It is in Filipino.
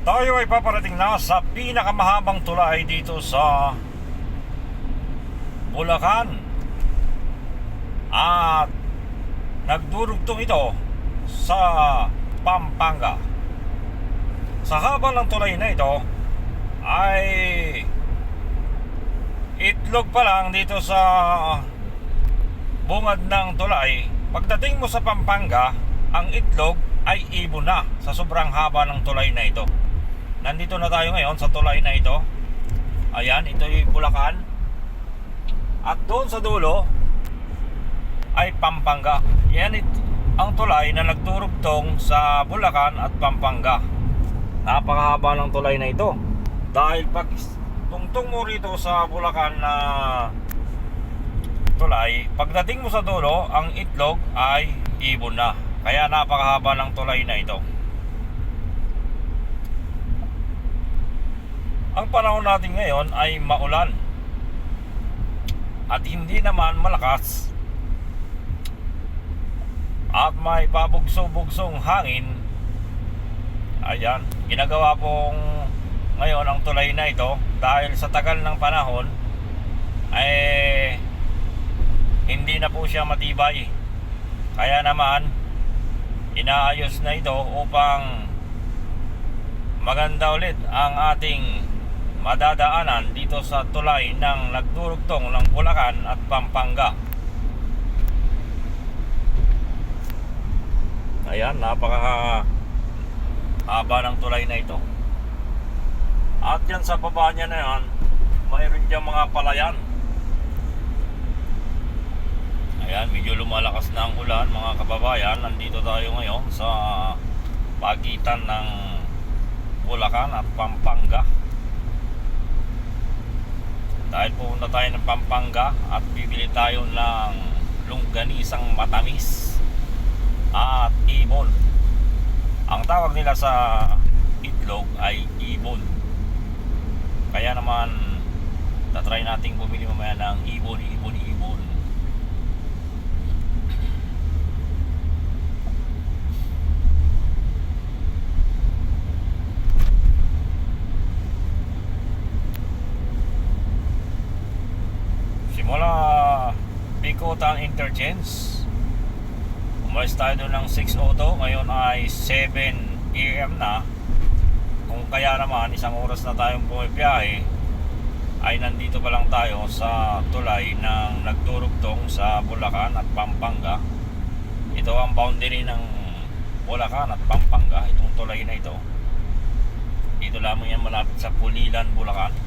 Tayo ay paparating na sa pinakamahabang tulay dito sa Bulacan. At nagdurugtong ito sa Pampanga. Sa haba ng tulay na ito ay itlog pa lang dito sa bungad ng tulay. Pagdating mo sa Pampanga, ang itlog ay ibon na sa sobrang haba ng tulay na ito. Nandito na tayo ngayon sa tulay na ito. Ayan, ito yung Bulacan. At doon sa dulo ay Pampanga. Yan ang tulay na nagturugtong sa Bulacan at Pampanga. Napakahaba ng tulay na ito. Dahil pag tungtong mo rito sa Bulacan na tulay, pagdating mo sa dulo, ang itlog ay ibon na. Kaya napakahaba ng tulay na ito. Ang panahon natin ngayon ay maulan at hindi naman malakas, at may pabugso-bugsong hangin. Ayan, ginagawa pong ngayon ang tulay na ito dahil sa tagal ng panahon ay hindi na po siya matibay. Kaya naman inaayos na ito upang maganda ulit ang ating madadaanan dito sa tulay ng nagdurugtong ng Bulacan at Pampanga. Ayan, napaka haba ng tulay na ito. At yan sa baba niya na yan, mayroon diyang mga palayan. Ayan, medyo lumalakas na ang ulan mga kababayan. Nandito tayo ngayon sa pagitan ng Bulacan at Pampanga. Dahil pupunta tayo ng Pampanga at bibili tayo ng longganisang matamis at ibon. Ang tawag nila sa itlog ay ibon. Kaya naman tatry nating bumili mamaya ng ibon. Simula Bicutan Interchange, umalis tayo doon ng 6:02. Ngayon ay 7 AM na. Kung kaya naman isang oras na tayong bumibiyahe, ay nandito pa lang tayo sa tulay ng nagdurugtong sa Bulacan at Pampanga. Ito ang boundary ng Bulacan at Pampanga, itong tulay na ito. Dito lamang yan malapit sa Pulilan, Bulacan.